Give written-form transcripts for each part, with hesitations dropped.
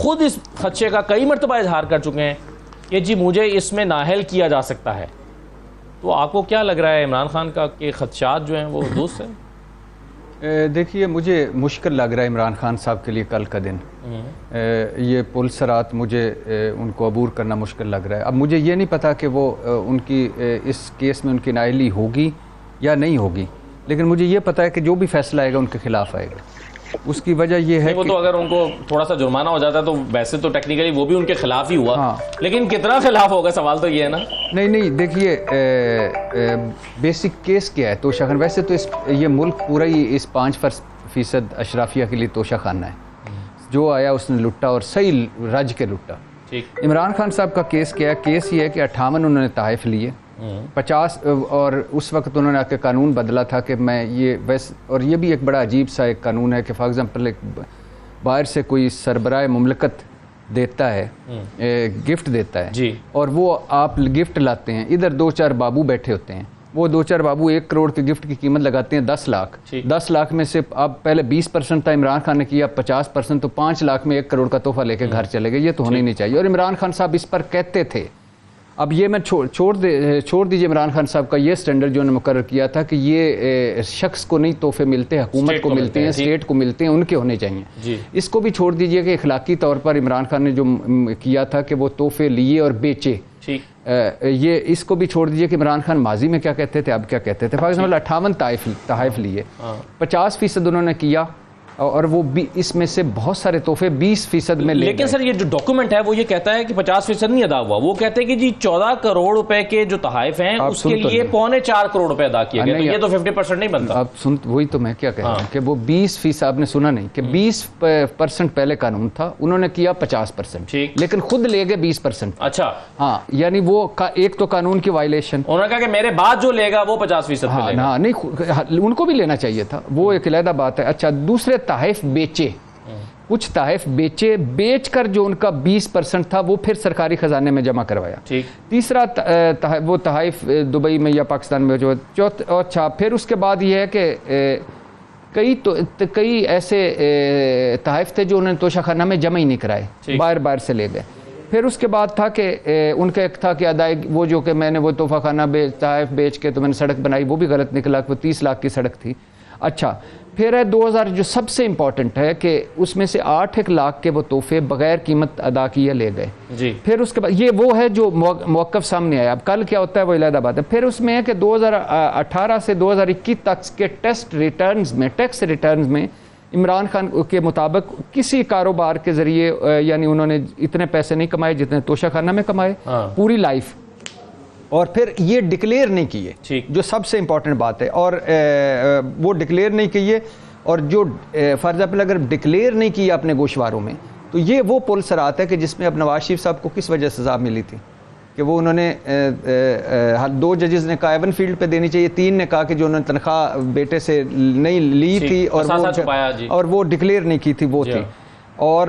खुद इस खदशे का कई मरतबा इजहार कर चुके हैं कि जी मुझे इसमें नाअहल किया जा सकता है। तो आपको क्या लग रहा है इमरान खान का कि खदशात जो हैं वो दुरुस्त हैं? देखिए, मुझे मुश्किल लग रहा है इमरान खान साहब के लिए कल का दिन। ये पुलसरात मुझे उनको अबूर करना मुश्किल लग रहा है। अब मुझे ये नहीं पता कि वो उनकी इस केस में उनकी नाअहली होगी या नहीं होगी, लेकिन मुझे ये पता है कि जो भी फैसला आएगा उनके खिलाफ आएगा। उसकी वजह यह है वो तो अगर उनको थोड़ा सा जुर्माना हो जाता तो वैसे तो टेक्निकली वो भी उनके खिलाफ ही हुआ। हाँ। लेकिन कितना खिलाफ होगा, सवाल तो ये है ना। नहीं, देखिए, बेसिक केस क्या है तोशा खाना। वैसे तो ये मुल्क पूरा ही इस 5% अशराफिया के लिए तोशा खाना है। जो आया उसने लुट्टा और सही रज के लुट्टा। इमरान खान साहब का केस क्या है? केस ये है कि 58 उन्होंने तहफ़ लिए, 50 और उस वक्त उन्होंने आके कानून बदला था कि मैं ये वैसे, और ये भी एक बड़ा अजीब सा एक कानून है कि फॉर एग्ज़ाम्पल एक बाहर से कोई सरबराह मुमलकत देता है, गिफ्ट देता है जी, और वो आप गिफ्ट लाते हैं, इधर 2-4 बाबू बैठे होते हैं, वो 2-4 बाबू 1 करोड़ की गिफ्ट की कीमत लगाते हैं 10 लाख। 10 लाख में से अब पहले 20% था, इमरान खान ने किया 50%, तो 5 लाख में 1 करोड़ का तोहफा लेके घर चले गए। ये तो होना ही नहीं चाहिए। और इमरान खान साहब इस पर कहते थे। अब ये मैं छोड़ दीजिए इमरान खान साहब का ये स्टैंडर्ड जो उन्होंने मुकर्रर किया था कि ये शख्स को नहीं तोहफे मिलते, हुकूमत को मिलते हैं, स्टेट को मिलते हैं, उनके होने चाहिए। इसको भी छोड़ दीजिए कि इखलाकी तौर पर इमरान खान ने जो किया था कि वो तोहफे लिए और बेचे, ये इसको भी छोड़ दीजिए कि इमरान खान माजी में क्या कहते थे, अब क्या कहते थे। फॉर एग्जाम्पल 58 तहफ़ लिए, 50% उन्होंने किया, और वो भी इसमें से बहुत सारे तोहफे 20% में ले। लेकिन सर ये जो डॉक्यूमेंट है वो ये कहता है कि 50% नहीं अदा हुआ। वो कहते हैं कि जी 14 करोड़ रुपए के जो तहफ़ हैं उसके लिए 3.25 करोड़ रुपए अदा किए गए। तो ये तो 50% नहीं बनता। अब सुन, वही तो मैं क्या कह रहा हूँ कि वो 20%, आपने सुना नहीं कि 20% पहले कानून था, उन्होंने किया 50%, लेकिन खुद ले गए 20%। अच्छा, हाँ, यानी वो एक तो कानून की वायलेशन। उन्होंने कहा कि मेरे बाद जो लेगा वो 50%। हाँ, नहीं, उनको भी लेना चाहिए था, वो एक अलग बात है। अच्छा, दूसरे तहफ़ बेचे, कुछ तहफ़ बेचे, बेचकर जो उनका 20% था वो फिर सरकारी खजाने में जमा करवाया। तीसरा वो तहफ़ दुबई में या पाकिस्तान में जो अच्छा, फिर उसके बाद ये है कि कई ऐसे तहफ़ थे जो उन्होंने तोशाखाना में जमा ही नहीं कराए, बाहर से ले गए। फिर उसके बाद था कि उनका एक था कि अदायगी, वो जो कि मैंने वो तोहफ़ा खाना तहफ़ बेच के तो मैंने सड़क बनाई, वो भी गलत निकला, वो 30 लाख की सड़क थी। अच्छा, फिर है 2000 जो सबसे इम्पॉर्टेंट है कि उसमें से 8 लाख के वो तोहफे बगैर कीमत अदा किए ले गए जी। फिर उसके बाद ये वो है जो मौक़िफ़ सामने आया। अब कल क्या होता है वो अलग बात है। फिर उसमें है कि 2018 से 2021 तक के टैक्स रिटर्न्स में इमरान खान के मुताबिक किसी कारोबार के ज़रिए यानी उन्होंने इतने पैसे नहीं कमाए जितने तोशाखाना में कमाए पूरी लाइफ, और फिर ये डिक्लेयर नहीं किए, जो सबसे इंपॉर्टेंट बात है। और वो डिक्लेयर नहीं किए, और जो फॉर एग्जाम्पल अगर डिक्लेयर नहीं किया अपने गोशवारों में, तो ये वो पुलसरात है कि जिसमें अब नवाज शरीफ साहब को किस वजह से सज़ा मिली थी कि वो उन्होंने 2 जजेस ने कहा एवन फील्ड पे देनी चाहिए, 3 ने कहा कि जो उन्होंने तनख्वाह बेटे से नहीं ली थी और वो डिक्लेयर नहीं की थी, वो थी। और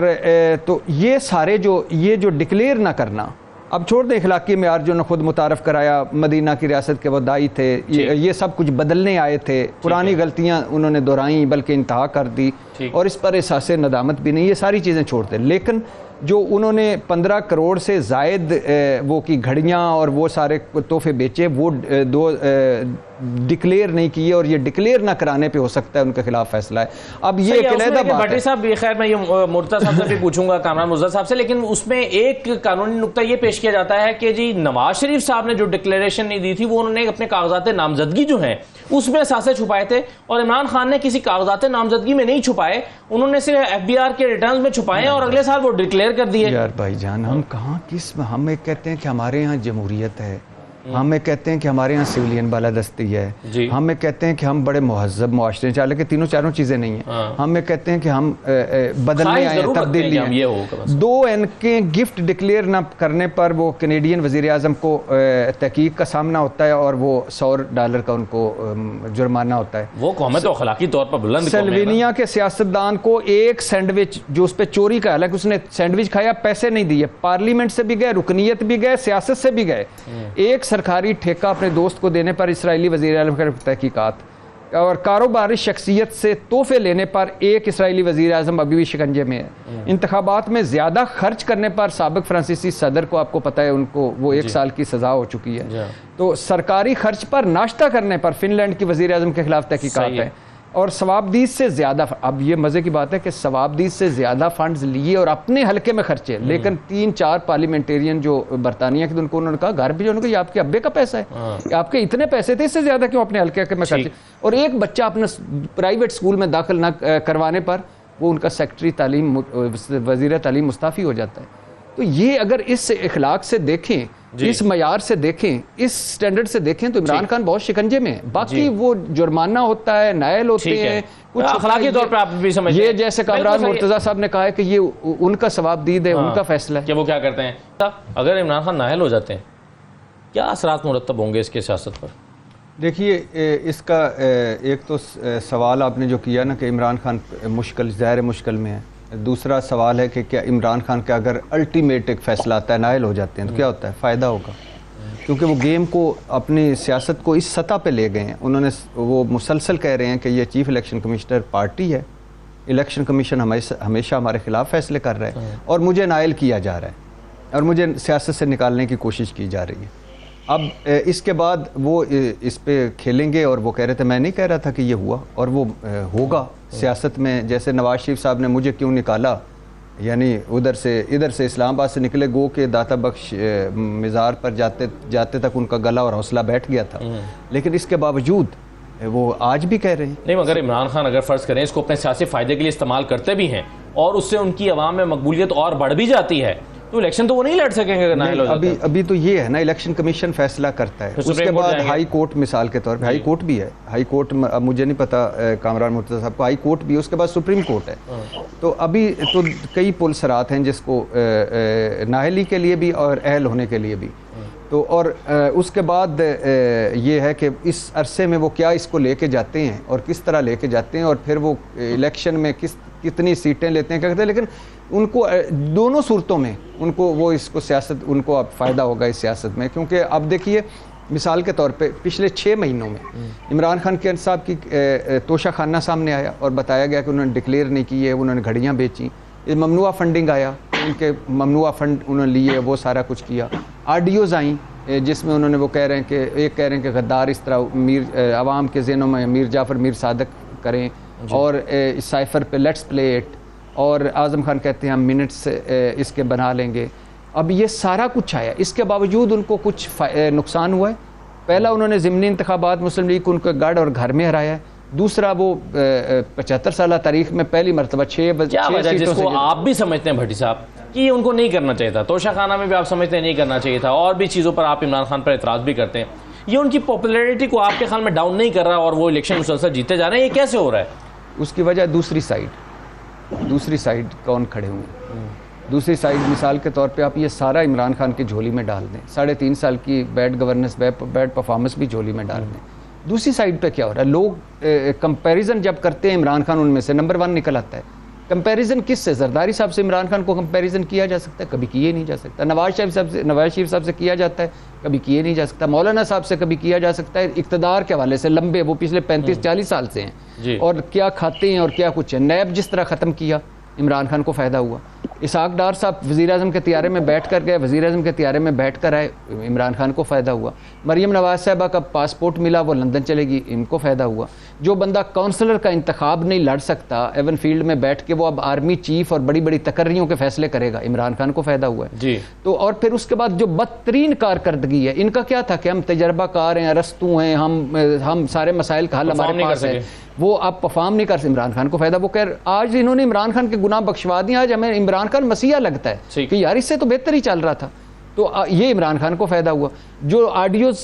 तो ये सारे ये जो डिक्लेयर ना करना, अब छोड़ दें इखलाकी मेयार जो ने खुद मुतारफ़ कराया, मदीना की रियासत के वो दाई थे, ये सब कुछ बदलने आए थे, पुरानी गलतियां उन्होंने दोहराई बल्कि इंतहा कर दी, और इस पर एहसास नदामत भी नहीं, ये सारी चीज़ें छोड़ दें। लेकिन जो उन्होंने 15 करोड़ से ज़ायद वो की घड़ियाँ और वो सारे तोहफे बेचे, वो डिक्लेयर नहीं किए, और ये डिक्लेयर ना कराने पे हो सकता है उनके खिलाफ फैसला है। अब ये भट्टी साहब, खैर मैं ये मुर्तज़ा साहब से भी पूछूंगा, कामरान मुर्तज़ा साहब से, लेकिन उसमें एक कानूनी नुक्ता ये पेश किया जाता है कि जी नवाज शरीफ साहब ने जो डिक्लेरेशन नहीं दी थी वो उन्होंने अपने कागजात नामजदगी जो हैं उसमें असासे छुपाए थे, और इमरान खान ने किसी कागजात नामजदगी में नहीं छुपाए, उन्होंने सिर्फ FBR के रिटर्न में छुपाए और अगले साल वो डिक्लेयर कर दिए। यार भाईजान, हम कहाँ हम कहते हैं कि हमारे यहाँ जमहूरियत है, हमें कहते हैं कि हमारे यहाँ सिविलियन बालादस्ती है, हमें कहते हैं कि हम बड़े महज़्ज़ब मुआशरे हैं, चाहे कि तीनों चारों चीज़ें नहीं हैं। हमें कहते हैं कि हम बदलने आए, तब्दीली हैं। 2 के गिफ्ट डिक्लेयर ना करने पर वो कैनेडियन वज़ीर आज़म को तहकीक का सामना होता है, और वो $100 का उनको जुर्माना होता है। वो कौम तो अखलाकी तौर पर बुलंद। सल्वेनिया के सियासतदान को एक सैंडविच जो उस पर चोरी का, हालांकि उसने सैंडविच खाया, पैसे नहीं दिए, पार्लियामेंट से भी गए, रुकनीत भी गए, सियासत से भी गए, एक सरकारी ठेका अपने दोस्त को देने पर इस्राएली वज़ीर आज़म की तहकीकात। और कारोबारी शख्सियत से तोहफे लेने पर एक इसराइली वज़ीर आज़म अभी भी शिकंजे में है। इंतखाबात में ज़्यादा खर्च करने पर साबिक फ्रांसीसी सदर को, आपको पता है, उनको वो 1 साल की सज़ा हो चुकी है। तो सरकारी खर्च पर नाश्ता करने पर फिनलैंड की वज़ीर आज़म के खिलाफ तहकीकात है। और सवाबदीद से ज़्यादा, अब ये मज़े की बात है कि सवाबदीद से ज़्यादा फंड्स लिए और अपने हल्के में खर्चे, लेकिन 3-4 पार्लियामेंटेरियन जो बरतानिया के, उनको उन्होंने कहा घर भेजो, उनको ये आपके अब्बे का पैसा है, आपके इतने पैसे थे, इससे ज़्यादा क्यों अपने हल्के में खर्चे। और एक बच्चा अपने प्राइवेट स्कूल में दाखिल ना करवाने पर वो उनका सेक्रेटरी तालीम, वज़ीर तालीम मुस्ताफ़ी हो जाता है। तो ये अगर इस इखलाक से देखें, इस मयार से देखें, इस स्टैंडर्ड से देखें, तो इमरान खान बहुत शिकंजे में है। बाकी वो जुर्माना होता है, नायल होते हैं, कुछ अखलाकी तौर पे आप भी समझते हैं। ये जैसे कामरान मुर्तज़ा साहब ने कहा है कि ये उनका सवाबदीद है, उनका फैसला है कि वो क्या करते हैं। अगर इमरान खान नायल हो जाते हैं, क्या असरात मुरतब होंगे इसके सियासत पर? देखिए, इसका एक तो सवाल आपने जो किया ना कि इमरान खान मुश्किल, ज़ाहिर मुश्किल में है। दूसरा सवाल है कि क्या इमरान खान का अगर अल्टीमेट एक फ़ैसला आता है, नायल हो जाते हैं, तो क्या होता है, फ़ायदा होगा। क्योंकि वो गेम को, अपनी सियासत को इस सतह पे ले गए हैं। उन्होंने, वो मुसलसल कह रहे हैं कि ये चीफ़ इलेक्शन कमिश्नर पार्टी है, इलेक्शन कमीशन हमेशा हमारे ख़िलाफ़ फ़ैसले कर रहा है और मुझे नायल किया जा रहा है और मुझे सियासत से निकालने की कोशिश की जा रही है। अब इसके बाद वो इस पे खेलेंगे और वो कह रहे थे, मैं नहीं कह रहा था कि ये हुआ, और वो होगा सियासत में। जैसे नवाज शरीफ साहब ने मुझे क्यों निकाला, यानी इधर से इस्लामाबाद से निकले, गो के दाता बख्श मज़ार पर जाते तक उनका गला और हौसला बैठ गया था, लेकिन इसके बावजूद वो आज भी कह रहे हैं। नहीं, मगर इमरान खान अगर फ़र्ज़ करें इसको अपने सियासी फ़ायदे के लिए इस्तेमाल करते भी हैं और उससे उनकी आवाम में मकबूलियत और बढ़ भी जाती है, तो इलेक्शन तो वो नहीं लड़ सकेंगे अगर नायल हो जाते हैं। अभी तो ये है ना, इलेक्शन कमीशन फैसला करता है, उसके बाद हाई कोर्ट, मिसाल के तौर पे हाई कोर्ट भी है। हाई कोर्ट, अब मुझे नहीं पता कामरान मुर्तज़ा साहब को, हाई कोर्ट भी है, उसके बाद सुप्रीम कोर्ट है। तो अभी तो कई पुलसरात हैं जिसको नाहली के लिए भी और अहल होने के लिए भी। तो और उसके बाद ये है कि इस अरसे में वो क्या इसको लेके जाते हैं और किस तरह लेके जाते हैं, और फिर वो इलेक्शन में कितनी सीटें लेते हैं, क्या करते हैं। लेकिन उनको दोनों सूरतों में उनको वो इसको सियासत, उनको अब फ़ायदा होगा इस सियासत में। क्योंकि अब देखिए, मिसाल के तौर पे पिछले 6 महीनों में इमरान खान के साहब की तोशा खाना सामने आया और बताया गया कि उन्होंने डिक्लेयर नहीं की है, उन्होंने घड़ियाँ बेची। ये ममनुआ फंडिंग आया, उनके ममनुआ फंड उन्होंने लिए, वो सारा कुछ किया। ऑडियोज़ आई जिसमें उन्होंने वो कह रहे हैं कि, एक कह रहे हैं कि गद्दार इस तरह आवाम के ज़हनों में मीर जाफ़र, मीर सादक करें, और साइफर पे लेट्स प्ले इट, और आज़म खान कहते हैं हम मिनट्स इसके बना लेंगे। अब ये सारा कुछ आया, इसके बावजूद उनको कुछ नुकसान हुआ है। पहला, उन्होंने ज़िमनी इंतखाबात मुस्लिम लीग को उनके गढ़ और घर में हराया है। दूसरा, वो 75 साल तारीख में पहली मरतबा 6 सीटों से, आप भी समझते हैं भट्टी साहब कि उनको नहीं करना चाहिए था, तोशा खाना में भी आप समझते हैं नहीं करना चाहिए था, और भी चीज़ों पर आप इमरान खान पर एतराज़ भी करते हैं, ये उनकी पॉपुलैरिटी को आपके ख्याल में डाउन नहीं कर रहा और वो इलेक्शन मुसलसल जीते जा रहे हैं, ये कैसे हो रहा है? उसकी वजह दूसरी साइड कौन खड़े हुए हैं। दूसरी साइड, मिसाल के तौर पे आप ये सारा इमरान खान की झोली में डाल दें, 3.5 साल की बैड गवर्नेंस, बैड परफॉर्मेंस भी झोली में डाल दें। दूसरी साइड पे क्या हो रहा है, लोग कंपैरिजन जब करते हैं, इमरान खान उनमें से नंबर 1 निकल आता है। कंपैरिजन किससे? जरदारी साहब से इमरान खान को कंपैरिजन किया जा सकता है? कभी किए नहीं जा सकता। नवाज शरीफ साहब से किया जाता है? कभी किए नहीं जा सकता। मौलाना साहब से कभी किया जा सकता है? इक़्तिदार के हवाले से लंबे, वो पिछले 35-40 साल से हैं और क्या खाते हैं और क्या कुछ है। नैब जिस तरह ख़त्म किया, इमरान खान को फ़ायदा हुआ। इसहाक डार साहब वज़ीर आज़म के तियारे में बैठ कर गए, वज़ीर आज़म के तियारे में बैठ कर आए, इमरान खान को फ़ायदा हुआ। मरियम नवाज़ साहबा का पासपोर्ट मिला, वो लंदन चलेगी, इनको फ़ायदा हुआ। जो बंदा काउंसलर का इंतखाब नहीं लड़ सकता, एवन फील्ड में बैठ के वो अब आर्मी चीफ और बड़ी बड़ी तकर्रियों के फैसले करेगा, इमरान खान को फ़ायदा हुआ है जी। तो और फिर उसके बाद जो बदतरीन कारकर्दगी है, इनका क्या था कि हम तजर्बाकार हैं, अरस्तू हैं, हम सारे मसाइल का हल हमारे पास है, वो आप परफॉर्म नहीं कर सकते। इमरान खान को फायदा, वो कह आज इन्होंने इमरान खान के गुनाह बख्शवा दिए, आज हमें इमरान खान मसीहा लगता है कि यार इससे तो बेहतर ही चल रहा था। तो ये इमरान खान को फायदा हुआ। जो ऑडियोज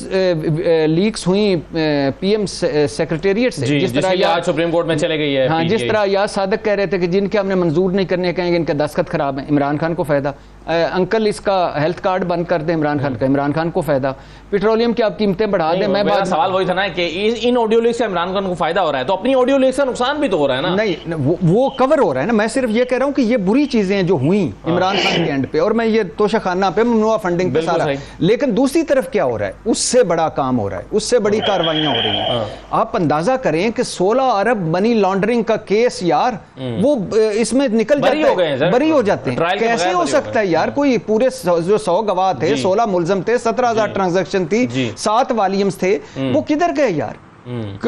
लीक्स हुई पीएम सेक्रेटेरिएट से, जिस तरह आज सुप्रीम कोर्ट में चले गई है, हाँ, जिस तरह याद सादक कह रहे थे कि जिनके हमने मंजूर नहीं करने कहेंगे, इनके दस्तखत खराब हैं, इमरान खान को फायदा। अंकल इसका हेल्थ कार्ड बंद कर दे इमरान खान का, इमरान खान को फायदा, पेट्रोलियम की आप कीमतें बढ़ा दें। मैं मेरा सवाल वही था ना कि इन ऑडियो लीक से इमरान खान को फायदा हो रहा है, तो अपनी ऑडियो लीक से नुकसान भी तो हो रहा है ना। नहीं, वो कवर हो रहा है ना। मैं सिर्फ ये कह रहा हूँ कि ये बुरी चीजें हैं जो हुई इमरान खान के एंड पे, और मैं ये तोशाखाना पे, ममनुआ फंडिंग पे सारा, लेकिन दूसरी तरफ क्या हो रहा है, उससे बड़ा काम हो रहा है, उससे बड़ी कार्रवाइयां हो रही हैं। आप अंदाजा करें कि 16 अरब मनी लॉन्ड्रिंग का केस यार, वो इसमें निकल जाता है, बरी हो जाते हैं। कैसे हो सकता है यार? कोई पूरे जो 100 गवाह थे, 16 मुलजम थे, 17,000 ट्रांजैक्शन थी, 7 वॉल्यूम्स थे, वो किधर गए यार?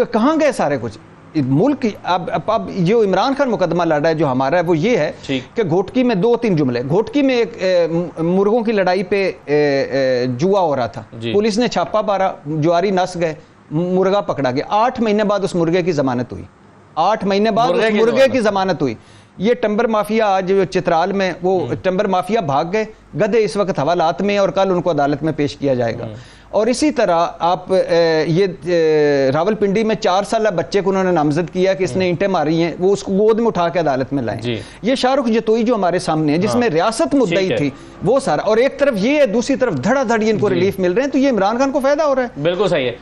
कहां गए सारे कुछ? मुल्क अब जो इमरान खान मुकदमा लड़ रहा है जो हमारा है, वो ये है कि घोटकी में 2-3 जुमले। घोटकी में एक मुर्गों की लड़ाई पे जुआ हो रहा था, पुलिस ने छापा मारा, जुआरी नस गए, मुर्गा पकड़ा गया। 8 महीने बाद उस मुर्गे की जमानत हुई, 8 महीने बाद उस मुर्गे की जमानत हुई। ये टंबर माफिया आज चित्राल में, वो टंबर माफिया भाग गए, गधे इस वक्त हवालात में, और कल उनको अदालत में पेश किया जाएगा। और इसी तरह आप ये रावलपिंडी में 4 साल बच्चे को उन्होंने नामजद किया कि इसने ईंटें मारी हैं, वो उसको गोद में उठा के अदालत में लाए। ये शाहरुख जतोई जो हमारे सामने है, जिसमें रियासत मुद्दई थी, वो सारा, और एक तरफ ये है, दूसरी तरफ धड़ाधड़ इनको रिलीफ मिल रहे हैं, तो ये इमरान खान को फायदा हो रहा है। बिल्कुल सही है।